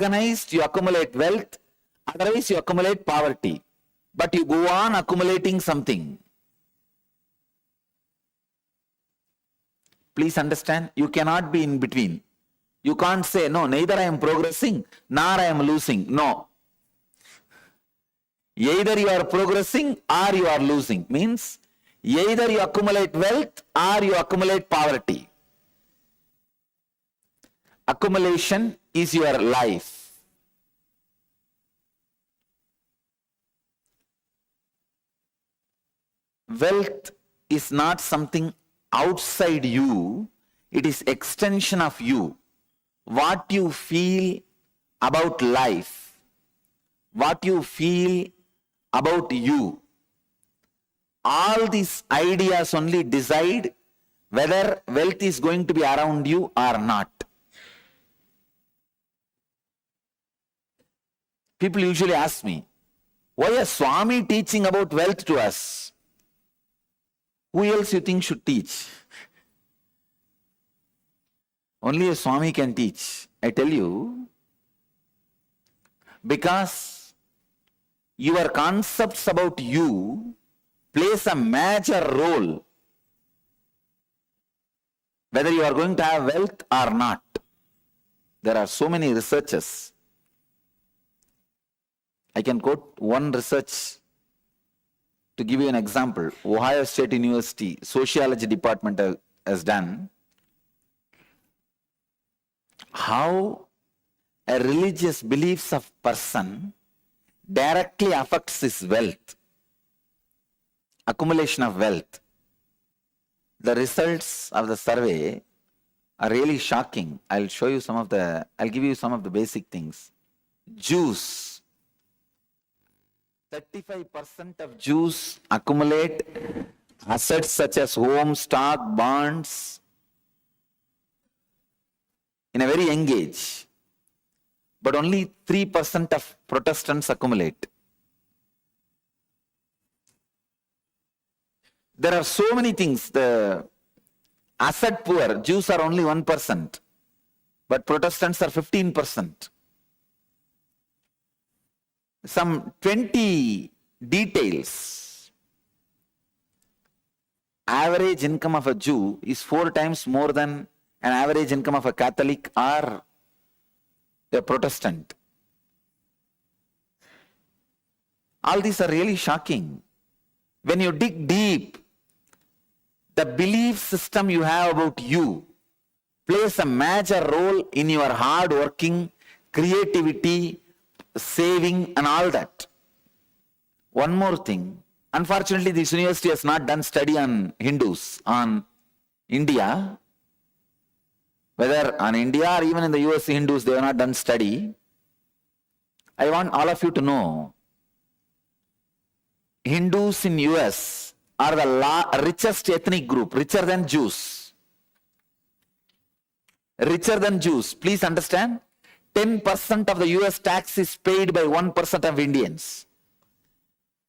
Organized, you accumulate wealth, otherwise you accumulate poverty. But you go on accumulating something. Please understand, you cannot be in between. You can't say, no, neither I am progressing, nor I am losing. No. Either you are progressing or you are losing. Means, either you accumulate wealth or you accumulate poverty. Accumulation is your life. Wealth is not something outside you, it is extension of you. What you feel about life, what you feel about you, all these ideas only decide whether wealth is going to be around you or not. People usually ask me, why is Swami teaching about wealth to us? Who else you think should teach? Only a Swami can teach. I tell you, because your concepts about you plays a major role whether you are going to have wealth or not. There are so many researches. I can quote one research to give you an example. Ohio State University Sociology Department has done how a religious beliefs of person directly affects his wealth, accumulation of wealth. The results of the survey are really shocking. I'll give you some of the basic things. Jews, 35% of Jews accumulate assets such as home, stock, bonds in a very young age. But only 3% of Protestants accumulate. There are so many things. The asset poor, Jews are only 1%, but Protestants are 15%. Some 20 details. Average income of a Jew is 4 times more than an average income of a Catholic or a Protestant. All these are really shocking. When you dig deep, the belief system you have about you plays a major role in your hard working, creativity, saving and all that. One more thing. Unfortunately, this university has not done study on Hindus, on India. Whether on India or even in the US Hindus, they have not done study. I want all of you to know, Hindus in US are the richest ethnic group, richer than Jews. Richer than Jews. Please understand, 10% of the US tax is paid by 1% of Indians.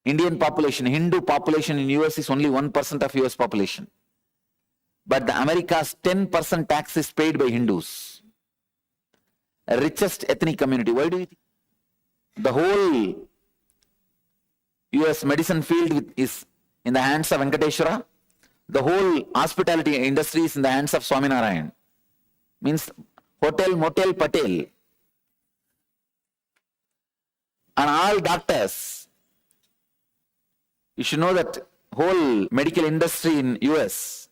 Indian population, Hindu population in US is only 1% of US population. But the America's 10% tax is paid by Hindus. Richest ethnic community. Why do you think? The whole US medicine field is in the hands of Venkateshwara. The whole hospitality industry is in the hands of Swaminarayan. Means hotel, motel, patel. And all doctors. You should know that whole medical industry in US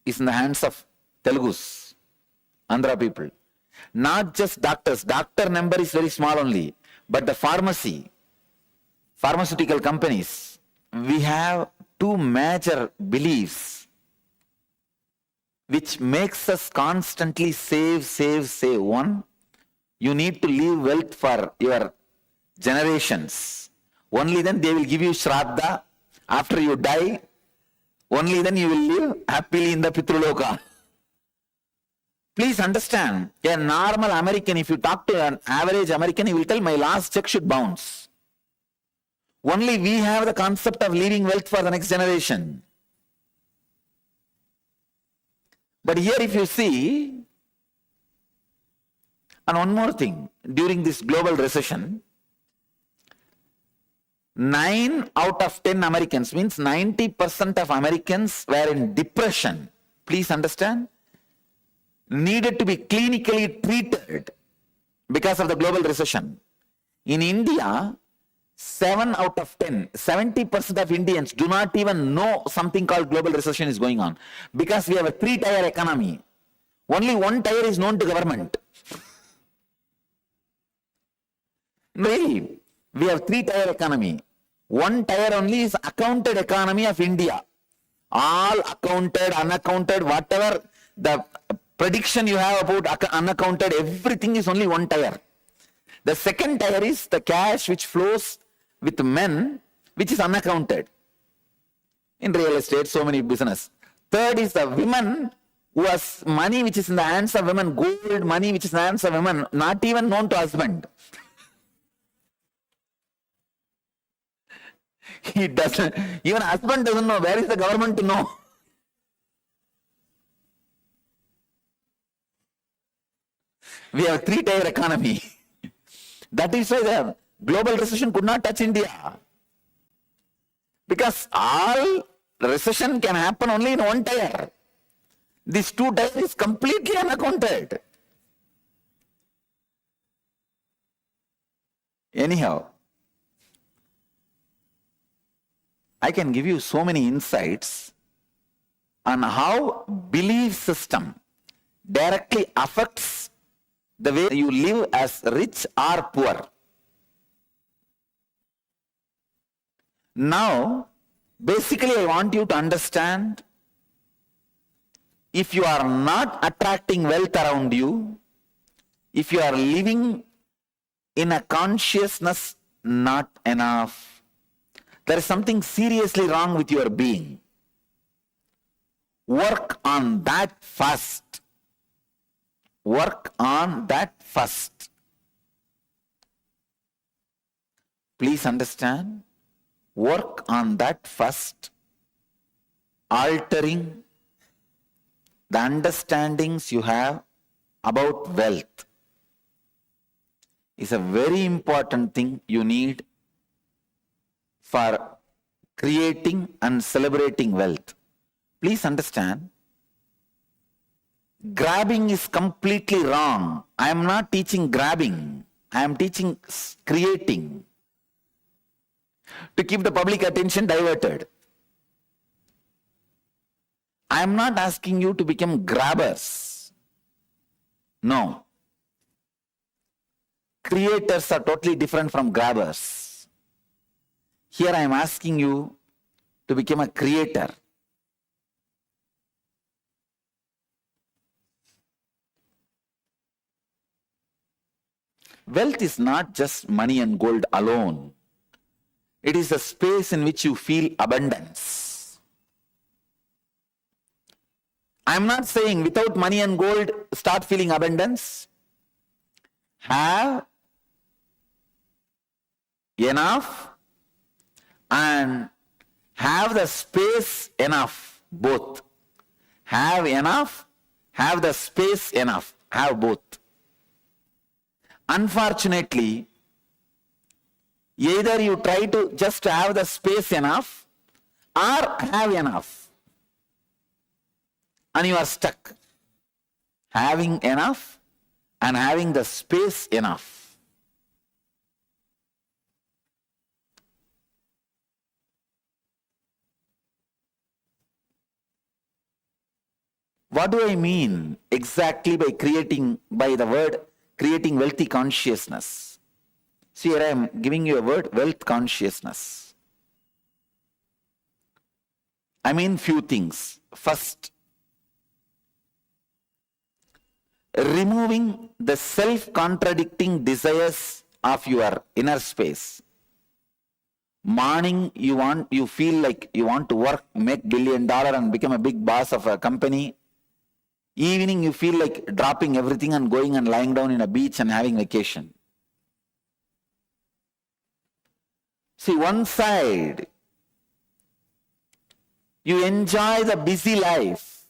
is in the hands of Telugus, Andhra people. Not just doctors. Doctor number is very small only. But the pharmaceutical companies, we have 2 major beliefs which makes us constantly save. One, you need to leave wealth for your generations. Only then they will give you Shraddha. After you die, only then you will live happily in the Pitruloka. Please understand, a normal American, if you talk to an average American, he will tell, my last check should bounce. Only we have the concept of leaving wealth for the next generation. But here if you see, And one more thing, during this global recession, 9 out of 10 Americans, means 90% of Americans were in depression. Please understand, needed to be clinically treated because of the global recession. In India, 7 out of 10, 70% of Indians do not even know something called global recession is going on, because we have a 3-tier economy. Only 1 tier is known to government. Really, we have 3-tier economy. 1 tier only is accounted economy of India. All accounted, unaccounted, whatever the prediction you have about unaccounted, everything is only 1 tier. The 2nd tier is the cash which flows with men, which is unaccounted. In real estate, so many business. 3rd is the women, who has money which is in the hands of women, gold money which is in the hands of women, not even known to husband. He doesn't, even husband doesn't know. Where is the government to know? We have a 3-tier economy. That is why the global recession could not touch India. Because all recession can happen only in 1 tier. This 2 tier is completely unaccounted. Anyhow, I can give you so many insights on how belief system directly affects the way you live as rich or poor. Now, basically I want you to understand, if you are not attracting wealth around you, if you are living in a consciousness not enough, there is something seriously wrong with your being. Work on that first. Work on that first. Please understand, work on that first. Altering the understandings you have about wealth is a very important thing you need for creating and celebrating wealth. Please understand, grabbing is completely wrong. I am not teaching grabbing. I am teaching creating, to keep the public attention diverted. I am not asking you to become grabbers. No. Creators are totally different from grabbers. Here I am asking you to become a creator. Wealth is not just money and gold alone. It is a space in which you feel abundance. I am not saying without money and gold start feeling abundance. Have enough and have the space enough, both. Have enough, have the space enough, have both. Unfortunately, either you try to just have the space enough or have enough, and you are stuck. Having enough and having the space enough. What do I mean exactly by the word creating wealthy consciousness? See, here I am giving you a word, wealth consciousness. I mean few things. First, removing the self-contradicting desires of your inner space. Morning, you feel like you want to work, make $1 billion and become a big boss of a company. Evening, you feel like dropping everything and going and lying down in a beach and having vacation. See, one side, you enjoy the busy life.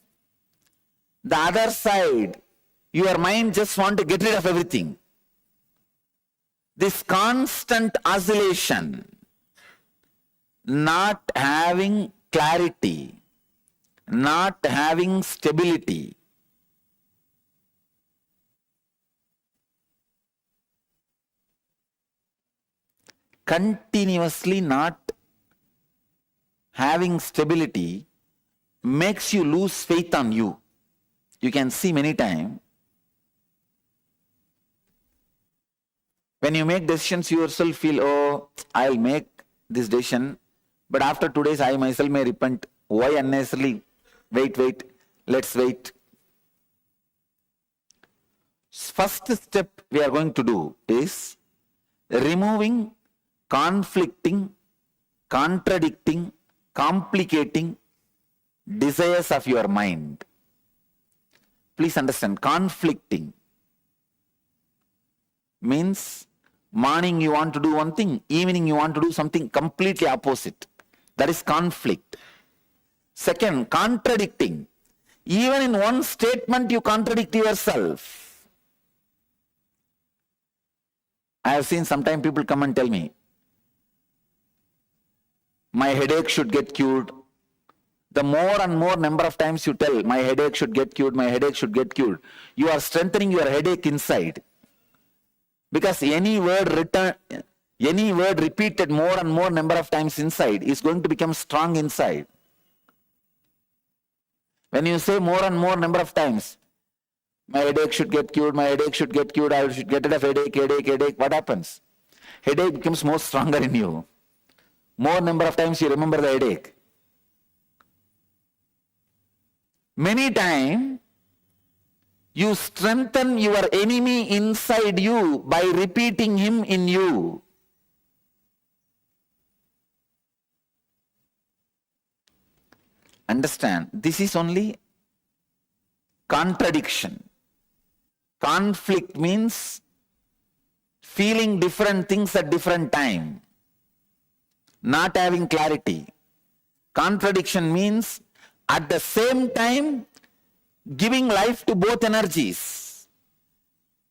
The other side, your mind just want to get rid of everything. This constant oscillation, not having clarity, not having stability, continuously not having stability makes you lose faith on you. You can see many times when you make decisions, you yourself feel, oh, I'll make this decision, but after 2 days I myself may repent. Why unnecessarily? Wait, let's wait. First step we are going to do is removing conflicting, contradicting, complicating desires of your mind. Please understand, conflicting means morning you want to do one thing, evening you want to do something completely opposite. That is conflict. Second, contradicting. Even in one statement you contradict yourself. I have seen sometimes people come and tell me, my headache should get cured. The more and more number of times you tell, my headache should get cured, my headache should get cured, you are strengthening your headache inside. Because any word repeated more and more number of times inside is going to become strong inside. When you say more and more number of times, my headache should get cured, my headache should get cured, I should get rid of headache, what happens? Headache becomes more stronger in you. More number of times you remember the headache. Many times, you strengthen your enemy inside you by repeating him in you. Understand, this is only contradiction. Conflict means feeling different things at different time, not having clarity. Contradiction means at the same time giving life to both energies.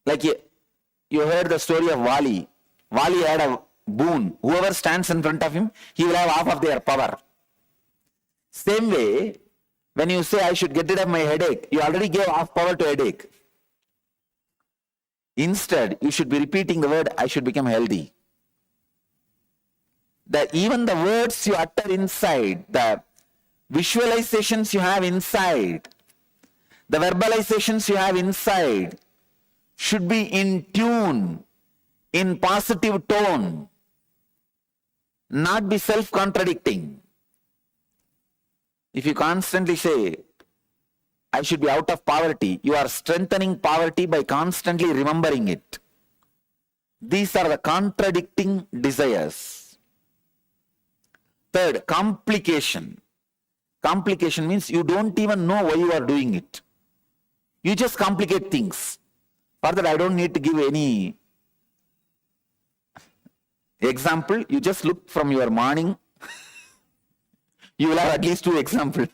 Like you heard the story of Wali. Wali had a boon. Whoever stands in front of him, he will have half of their power. Same way, when you say I should get rid of my headache, you already gave half power to headache. Instead, you should be repeating the word, I should become healthy. Even the words you utter inside, the visualizations you have inside, the verbalizations you have inside should be in tune, in positive tone, not be self-contradicting. If you constantly say, I should be out of poverty, you are strengthening poverty by constantly remembering it. These are the contradicting desires. Third, complication. Complication means you don't even know why you are doing it. You just complicate things. Further, I don't need to give any example. You just look from your morning. You will have at least 2 examples.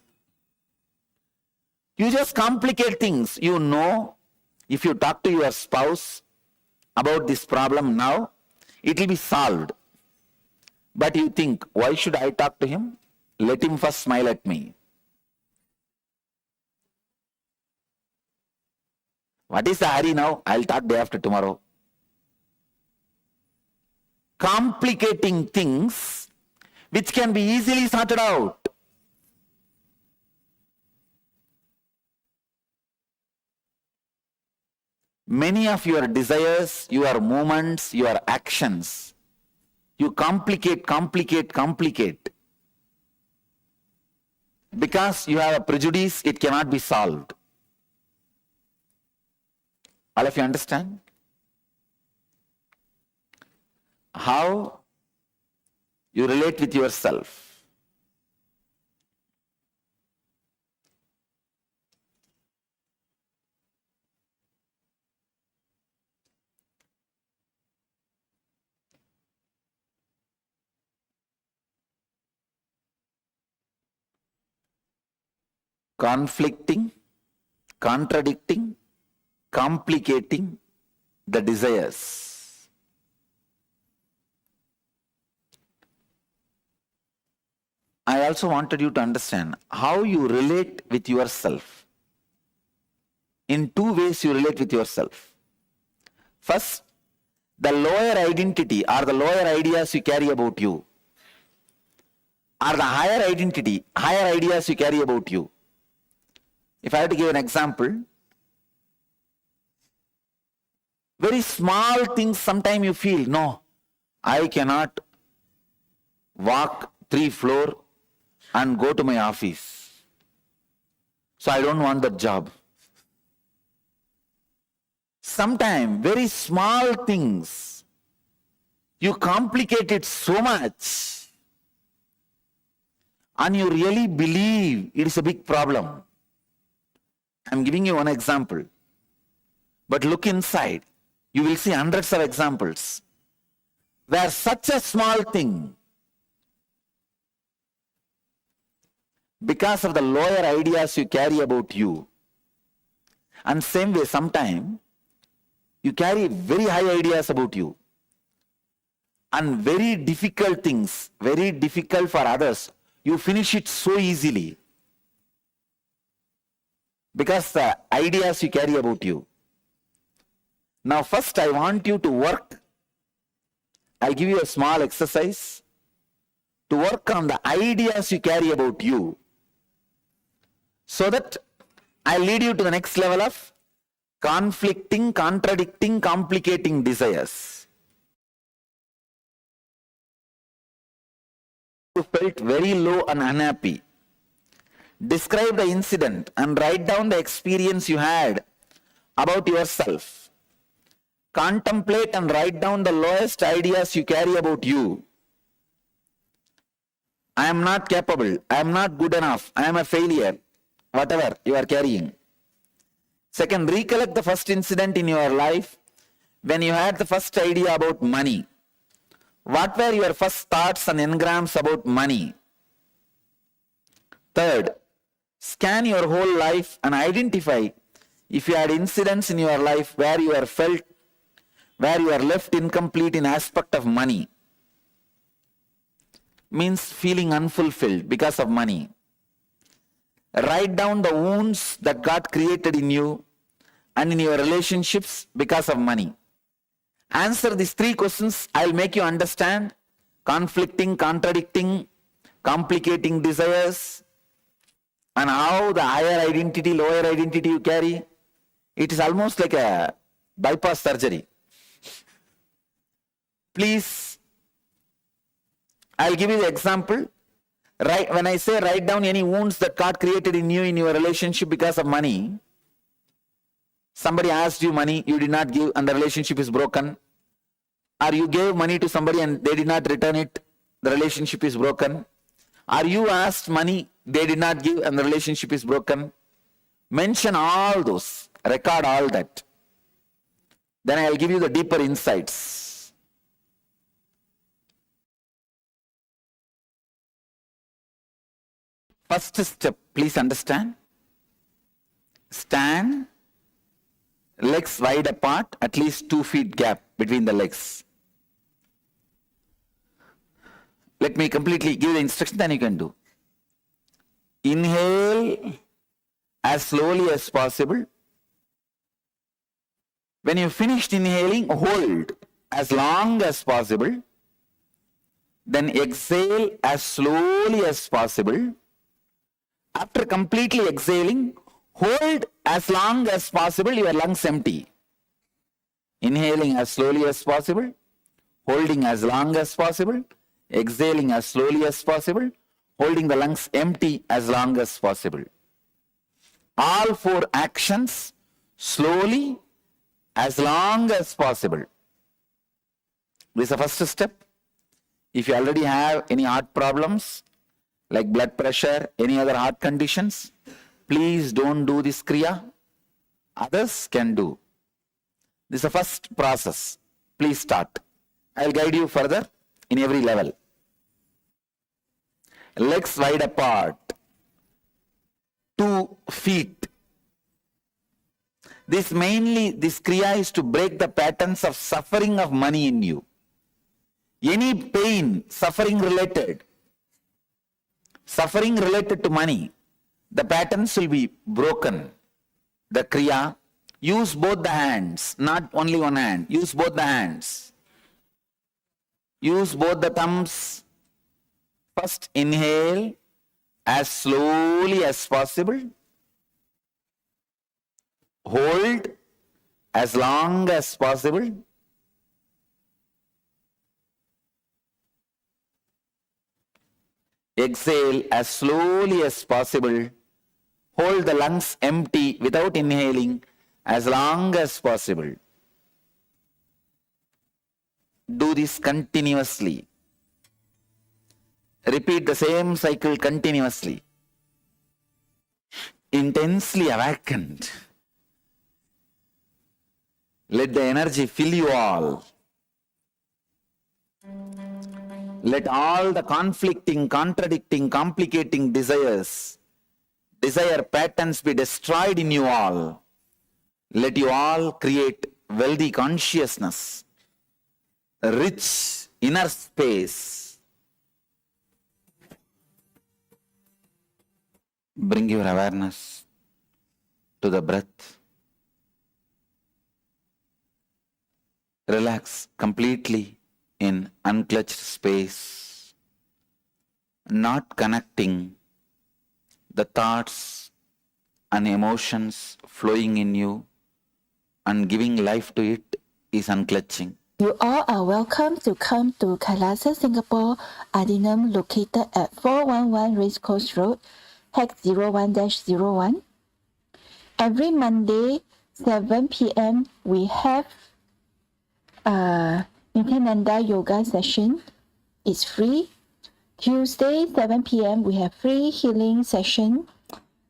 You just complicate things. You know, if you talk to your spouse about this problem now, it will be solved. But you think, why should I talk to him? Let him first smile at me. What is the hurry now? I'll talk day after tomorrow. Complicating things which can be easily sorted out. Many of your desires, your movements, your actions, you complicate. Because you have a prejudice, it cannot be solved. All of you understand? How you relate with yourself. Conflicting, contradicting, complicating the desires. I also wanted you to understand how you relate with yourself. In two ways you relate with yourself. First, the lower identity or the lower ideas you carry about you, or the higher identity, higher ideas you carry about you. If I have to give an example, very small things sometimes you feel, no, I cannot walk 3 floors and go to my office. So I don't want that job. Sometimes very small things, you complicate it so much and you really believe it is a big problem. I'm giving you one example. But look inside. You will see hundreds of examples where such a small thing, because of the lower ideas you carry about you, and same way sometimes you carry very high ideas about you, and very difficult things, very difficult for others, you finish it so easily because the ideas you carry about you. Now first I want you to work, I'll give you a small exercise to work on the ideas you carry about you, so that I'll lead you to the next level of conflicting, contradicting, complicating desires. You felt very low and unhappy. Describe the incident and write down the experience you had about yourself. Contemplate and write down the lowest ideas you carry about you. I am not capable, I am not good enough, I am a failure, whatever you are carrying. Second, recollect the first incident in your life when you had the first idea about money. What were your first thoughts and engrams about money? Third, scan your whole life and identify if you had incidents in your life where you are left incomplete in aspect of money. Means feeling unfulfilled because of money. Write down the wounds that got created in you and in your relationships because of money. Answer these 3 questions. I'll make you understand conflicting, contradicting, complicating desires, and how the higher identity, lower identity you carry. It is almost like a bypass surgery. Please, I'll give you the example. When I say write down any wounds that got created in you in your relationship because of money, somebody asked you money, you did not give and the relationship is broken. Or you gave money to somebody and they did not return it, the relationship is broken. Or you asked money, they did not give and the relationship is broken. Mention all those, record all that. Then I'll give you the deeper insights. First step, please understand. Stand, legs wide apart, at least 2 feet gap between the legs. Let me completely give the instruction, then you can do. Inhale as slowly as possible. When you finished inhaling, hold as long as possible. Then exhale as slowly as possible. After completely exhaling, hold as long as possible your lungs empty. Inhaling as slowly as possible, holding as long as possible, exhaling as slowly as possible, holding the lungs empty as long as possible. All 4 actions slowly as long as possible. This is the first step. If you already have any heart problems, like blood pressure, any other heart conditions, please don't do this kriya. Others can do. This is the first process. Please start. I'll guide you further in every level. Legs wide apart. 2 feet. This Kriya is to break the patterns of suffering of money in you. Any pain, suffering related to money, the patterns will be broken. The Kriya, use both the hands, not only one hand, use both the hands. Use both the thumbs. First inhale as slowly as possible. Hold as long as possible. Exhale as slowly as possible. Hold the lungs empty without inhaling as long as possible. Do this continuously. Repeat the same cycle continuously. Intensely awakened. Let the energy fill you all. Let all the conflicting, contradicting, complicating desire patterns be destroyed in you all. Let you all create wealthy consciousness, a rich inner space. Bring your awareness to the breath. Relax completely in unclutched space, not connecting the thoughts and emotions flowing in you and giving life to it is unclutching. You all are welcome to come to Kailasa, Singapore, Adinam, located at 411 Racecourse Road, Hex 01-01. Every Monday, 7 p.m., we have Nithyananda yoga session. It's free. Tuesday, 7 p.m., we have free healing session.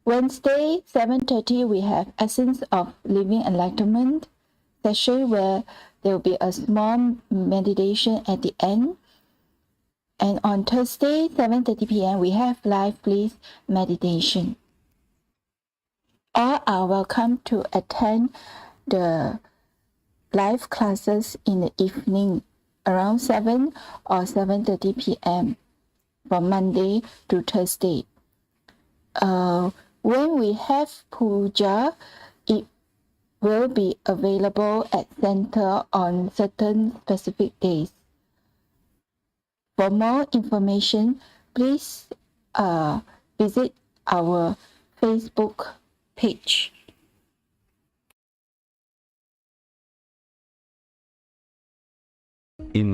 Wednesday, 7:30, we have Essence of Living Enlightenment session where there will be a small meditation at the end. And on Thursday, 7:30 p.m., we have live bliss meditation. All are welcome to attend the live classes in the evening around 7 or 7:30 p.m. from Monday to Thursday. When we have puja, it will be available at center on certain specific days. For more information, please visit our Facebook page. In